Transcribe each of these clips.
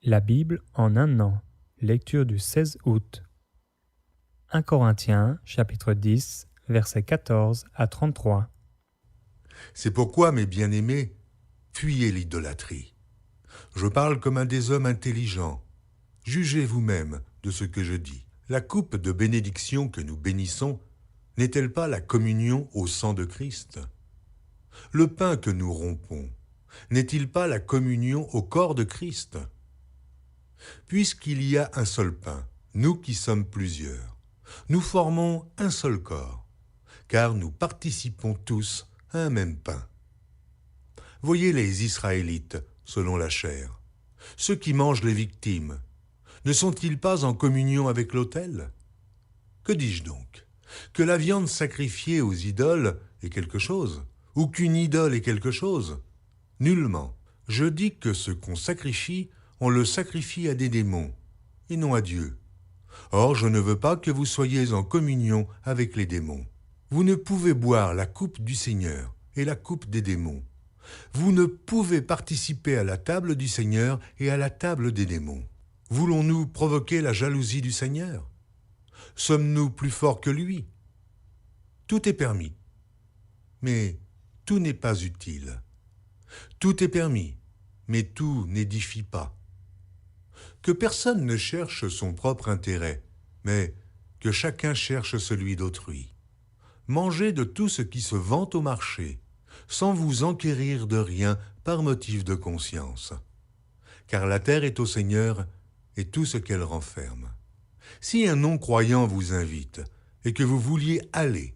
La Bible en un an. Lecture du 16 août. 1 Corinthiens, chapitre 10, versets 14 à 33. C'est pourquoi, mes bien-aimés, fuyez l'idolâtrie. Je parle comme un des hommes intelligents. Jugez vous-même de ce que je dis. La coupe de bénédiction que nous bénissons n'est-elle pas la communion au sang de Christ? Le pain que nous rompons n'est-il pas la communion au corps de Christ? Puisqu'il y a un seul pain, nous qui sommes plusieurs, nous formons un seul corps, car nous participons tous à un même pain. Voyez les Israélites, selon la chair. Ceux qui mangent les victimes, ne sont-ils pas en communion avec l'autel? Que dis-je donc? Que la viande sacrifiée aux idoles est quelque chose, ou qu'une idole est quelque chose? Nullement. Je dis que ce qu'on sacrifie, on le sacrifie à des démons, et non à Dieu. Or, je ne veux pas que vous soyez en communion avec les démons. Vous ne pouvez boire la coupe du Seigneur et la coupe des démons. Vous ne pouvez participer à la table du Seigneur et à la table des démons. Voulons-nous provoquer la jalousie du Seigneur? Sommes-nous plus forts que lui? Tout est permis, mais tout n'est pas utile. Tout est permis, mais tout n'édifie pas. Que personne ne cherche son propre intérêt, mais que chacun cherche celui d'autrui. Mangez de tout ce qui se vend au marché, sans vous enquérir de rien par motif de conscience. Car la terre est au Seigneur et tout ce qu'elle renferme. Si un non-croyant vous invite et que vous vouliez aller,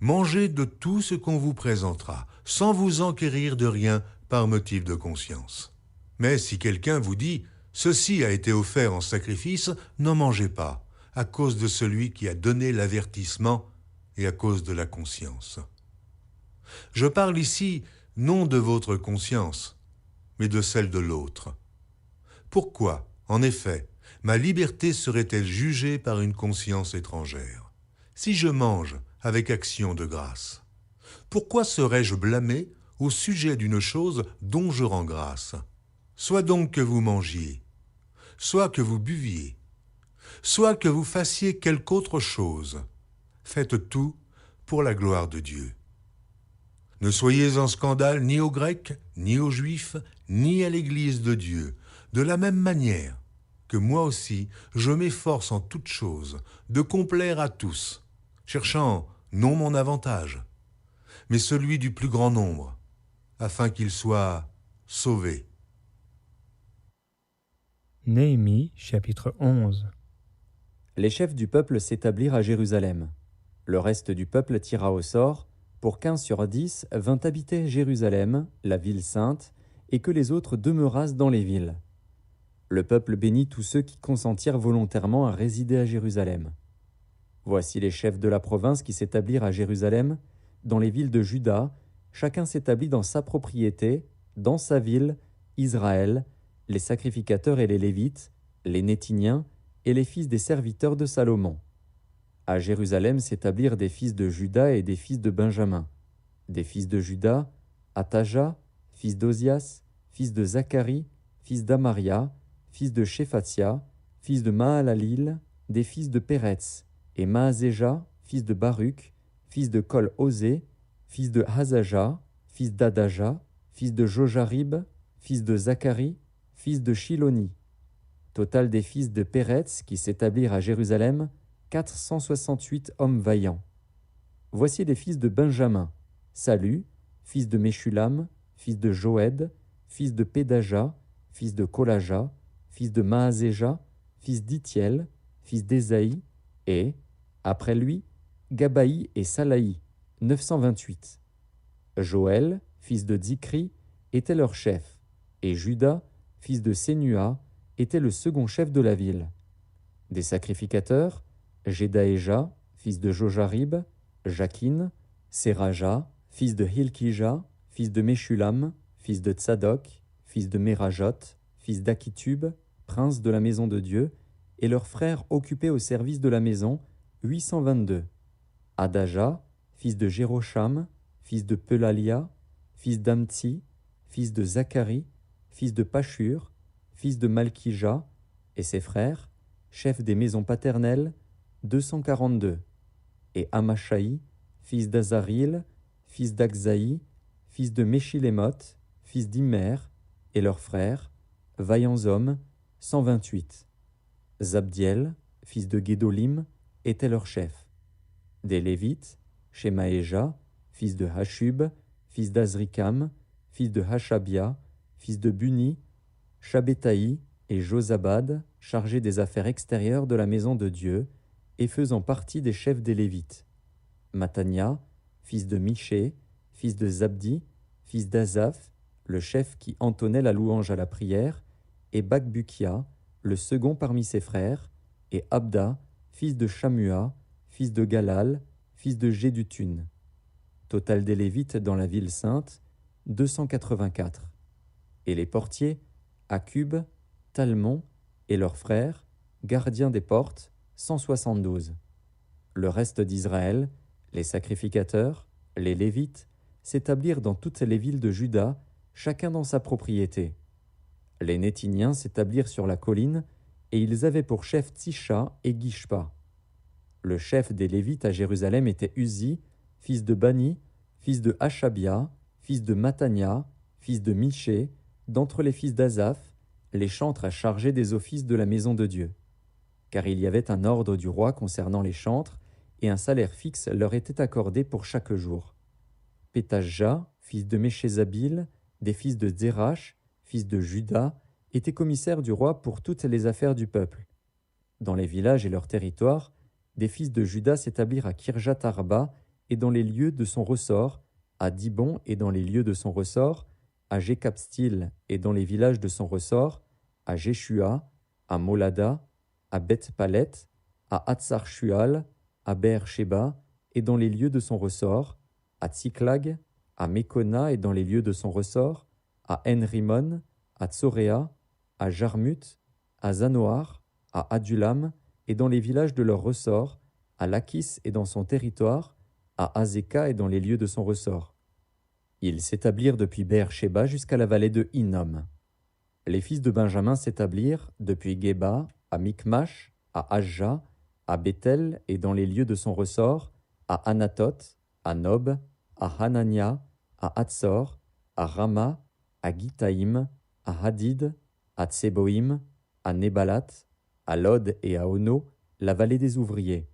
mangez de tout ce qu'on vous présentera, sans vous enquérir de rien par motif de conscience. Mais si quelqu'un vous dit « Ceci a été offert en sacrifice », n'en mangez pas, à cause de celui qui a donné l'avertissement et à cause de la conscience. Je parle ici non de votre conscience, mais de celle de l'autre. Pourquoi, en effet, ma liberté serait-elle jugée par une conscience étrangère? Si je mange avec action de grâce, pourquoi serais-je blâmé au sujet d'une chose dont je rends grâce? Soit donc que vous mangiez, soit que vous buviez, soit que vous fassiez quelque autre chose, faites tout pour la gloire de Dieu. Ne soyez en scandale ni aux Grecs, ni aux Juifs, ni à l'Église de Dieu, de la même manière que moi aussi, je m'efforce en toutes choses de complaire à tous, cherchant non mon avantage, mais celui du plus grand nombre, afin qu'ils soient sauvés. Néhémie, chapitre 11. Les chefs du peuple s'établirent à Jérusalem. Le reste du peuple tira au sort, pour qu'1 sur 10 vint habiter Jérusalem, la ville sainte, et que les autres demeurassent dans les villes. Le peuple bénit tous ceux qui consentirent volontairement à résider à Jérusalem. Voici les chefs de la province qui s'établirent à Jérusalem, dans les villes de Juda, chacun s'établit dans sa propriété, dans sa ville, Israël, les sacrificateurs et les Lévites, les Néthiniens et les fils des serviteurs de Salomon. À Jérusalem s'établirent des fils de Juda et des fils de Benjamin. Des fils de Juda, Ataja, fils d'Ozias, fils de Zacharie, fils d'Amaria, fils de Shéphatia, fils de Mahalalil, des fils de Péretz, et Maazéja, fils de Baruch, fils de Kol-Osé, fils de Hazaja, fils d'Adaja, fils de Jojarib, fils de Zacharie, fils de Shiloni. Total des fils de Péretz qui s'établirent à Jérusalem, 468 hommes vaillants. Voici les fils de Benjamin, Salu, fils de Meshulam, fils de Joëd, fils de Pédaja, fils de Kolaja, fils de Maazéja, fils d'Itiel, fils d'Ésaïe, et, après lui, Gabaï et Salaï, 928. Joël, fils de Zikri, était leur chef, et Juda, fils de Sénua, était le second chef de la ville. Des sacrificateurs, Jedaéja, fils de Jojarib, Jakin, Seraja, fils de Hilkija, fils de Meshulam, fils de Tsadok, fils de Merajot, fils d'Akitub, prince de la maison de Dieu, et leurs frères occupés au service de la maison, 822. Adaja, fils de Jérocham, fils de Pelalia, fils d'Amtsi, fils de Zacharie, fils de Pashur, fils de Malkija, et ses frères, chefs des maisons paternelles, 242, et Amashaï, fils d'Azaril, fils d'Akzaï, fils de Meshilémoth, fils d'Immer, et leurs frères, vaillants hommes, 128. Zabdiel, fils de Guédolim, était leur chef. Des Lévites, Shemaéja, fils de Hashub, fils d'Azrikam, fils de Hashabia, fils de Buni, Shabbétaï et Josabad, chargés des affaires extérieures de la maison de Dieu, et faisant partie des chefs des Lévites. Matania, fils de Miché, fils de Zabdi, fils d'Azaph, le chef qui entonnait la louange à la prière, et Bakbukia, le second parmi ses frères, et Abda, fils de Shamua, fils de Galal, fils de Jédutun. Total des Lévites dans la ville sainte, 284. Et les portiers, Akub, Talmon et leurs frères, gardiens des portes, 172. Le reste d'Israël, les sacrificateurs, les Lévites, s'établirent dans toutes les villes de Juda, chacun dans sa propriété. Les Nétiniens s'établirent sur la colline, et ils avaient pour chef Tisha et Gishpa. Le chef des Lévites à Jérusalem était Uzi, fils de Bani, fils de Hashabia, fils de Matania, fils de Miché, d'entre les fils d'Azaph, les chantres à charger des offices de la maison de Dieu. Car il y avait un ordre du roi concernant les chantres, et un salaire fixe leur était accordé pour chaque jour. Pétajah, fils de Méchézabil, des fils de Zérach, fils de Juda, était commissaire du roi pour toutes les affaires du peuple. Dans les villages et leurs territoires, des fils de Juda s'établirent à Kirjat Arba et dans les lieux de son ressort, à Dibon et dans les lieux de son ressort, à Jékapstil et dans les villages de son ressort, à Jéshua, à Molada, à Beth-Palet, à Hatzar-Shual, à Beer-Sheba et dans les lieux de son ressort, à Tsiklag, à Mekona et dans les lieux de son ressort, à En-Rimon, à Tsoréa, à Jarmut, à Zanoar, à Adulam et dans les villages de leur ressort, à Lachis et dans son territoire, à Azeka et dans les lieux de son ressort. Ils s'établirent depuis Beer-Sheba jusqu'à la vallée de Hinnom. Les fils de Benjamin s'établirent depuis Geba, à Mikmash, à Ajja, à Bethel et dans les lieux de son ressort, à Anatoth, à Nob, à Hanania, à Hatzor, à Rama, à Gitaïm, à Hadid, à Tseboïm, à Nébalat, à Lod et à Ono, la vallée des ouvriers.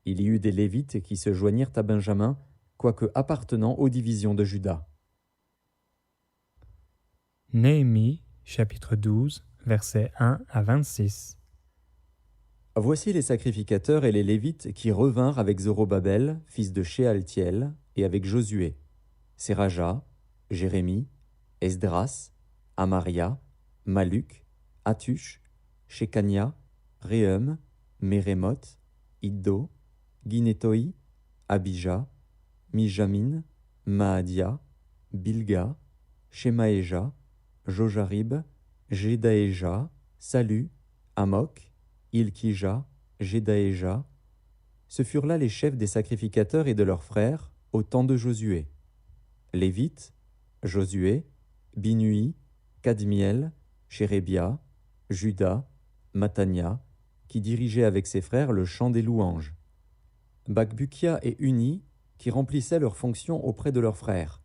Il y eut des Lévites qui se joignirent à Benjamin, quoique appartenant aux divisions de Juda. Néhémie, chapitre 12, versets 1 à 26. Voici les sacrificateurs et les Lévites qui revinrent avec Zorobabel, fils de Shealtiel, et avec Josué, Séraja, Jérémie, Esdras, Amaria, Maluk, Hatush, Shekania, Réhum, Mérémoth, Iddo, Guinétoi, Abija, Mijamin, Maadia, Bilga, Shemaéja, Jojarib, Jedaéja, Salu, Amok, Ilkija, Jedaéja. Ce furent là les chefs des sacrificateurs et de leurs frères au temps de Josué. Lévites, Josué, Binui, Kadmiel, Chérébia, Juda, Matania, qui dirigeaient avec ses frères le chant des louanges. Bakbukia et Uni, qui remplissaient leurs fonctions auprès de leurs frères.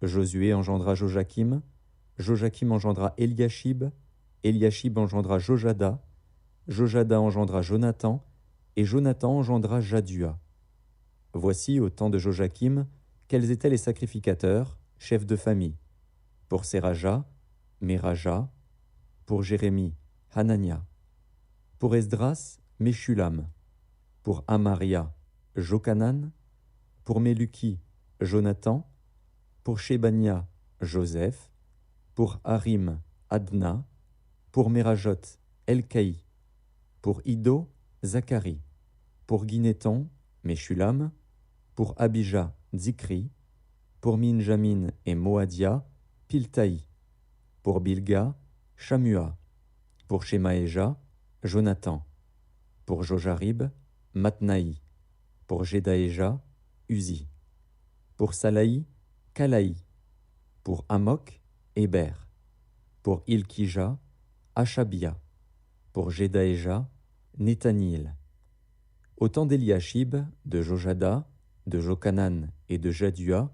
Josué engendra Joachim, Joachim engendra Eliashib, Eliashib engendra Jojada, Jojada engendra Jonathan, et Jonathan engendra Jadua. Voici, au temps de Joachim, quels étaient les sacrificateurs, chefs de famille. Pour Séraja, Méraja, pour Jérémie, Hanania, pour Esdras, Meshulam, pour Amaria, Jokanan, pour Meluki, Jonathan, pour Shebania, Joseph, pour Harim, Adna, pour Merajot, Elkaï, pour Iddo, Zacharie, pour Guinéton, Meshulam, pour Abija, Zikri, pour Minjamin et Moadia, Piltaï, pour Bilga, Shamua, pour Shemaéja, Jonathan, pour Jojarib, Matnaï, pour Jedaéja, Uzi, pour Salaï, Kalaï, pour Amok, Héber, pour Ilkija, Achabia. Pour Jedaéja, Nethanil. Au temps d'Eliashib, de Jojada, de Jochanan et de Jadua,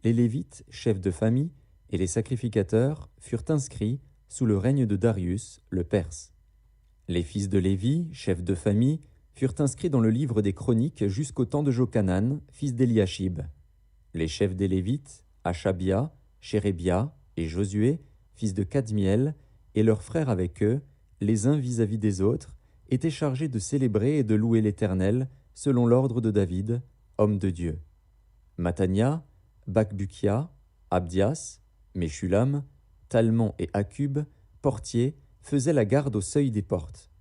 les Lévites, chefs de famille, et les sacrificateurs furent inscrits sous le règne de Darius, le Perse. Les fils de Lévi, chefs de famille, furent inscrits dans le livre des Chroniques jusqu'au temps de Jochanan, fils d'Eliashib. Les chefs des Lévites, Achabia, Chérébia et Josué, fils de Kadmiel, et leurs frères avec eux, les uns vis-à-vis des autres, étaient chargés de célébrer et de louer l'Éternel, selon l'ordre de David, homme de Dieu. Matania, Bakbukia, Abdias, Meshulam, Talmon et Akub, portiers, faisaient la garde au seuil des portes.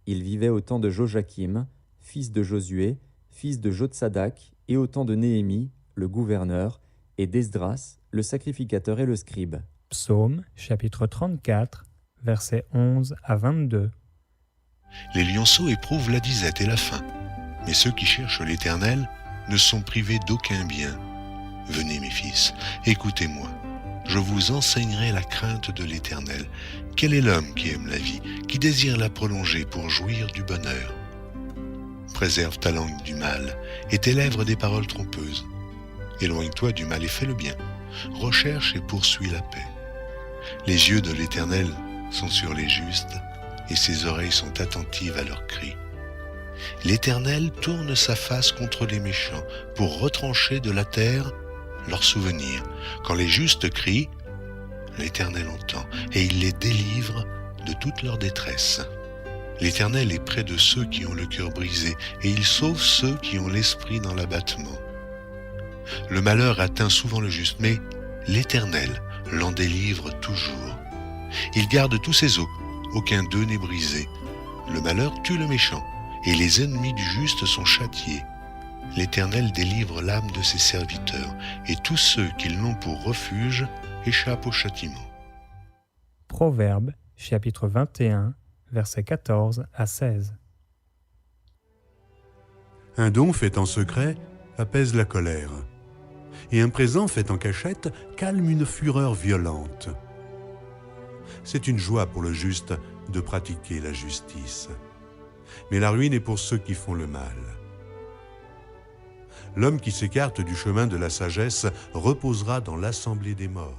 Ils vivaient au temps de Joachim, fils de Josué, fils de Jotsadak, et au temps de Néhémie, le gouverneur, et d'Esdras, le sacrificateur et le scribe. Psaume, chapitre 34, versets 11 à 22. Les lionceaux éprouvent la disette et la faim, mais ceux qui cherchent l'Éternel ne sont privés d'aucun bien. Venez mes fils, écoutez-moi. Je vous enseignerai la crainte de l'Éternel. Quel est l'homme qui aime la vie, qui désire la prolonger pour jouir du bonheur? Préserve ta langue du mal et tes lèvres des paroles trompeuses. Éloigne-toi du mal et fais le bien. Recherche et poursuis la paix. Les yeux de l'Éternel sont sur les justes et ses oreilles sont attentives à leurs cris. L'Éternel tourne sa face contre les méchants pour retrancher de la terre leurs souvenirs. Quand les justes crient, l'Éternel entend et il les délivre de toute leur détresse. L'Éternel est près de ceux qui ont le cœur brisé et il sauve ceux qui ont l'esprit dans l'abattement. Le malheur atteint souvent le juste, mais l'Éternel l'en délivre toujours. Il garde tous ses os, aucun d'eux n'est brisé. Le malheur tue le méchant, et les ennemis du juste sont châtiés. L'Éternel délivre l'âme de ses serviteurs, et tous ceux qui l'ont pour refuge échappent au châtiment. Proverbe, chapitre 21, versets 14 à 16. Un don fait en secret apaise la colère, et un présent fait en cachette calme une fureur violente. C'est une joie pour le juste de pratiquer la justice, mais la ruine est pour ceux qui font le mal. L'homme qui s'écarte du chemin de la sagesse reposera dans l'assemblée des morts.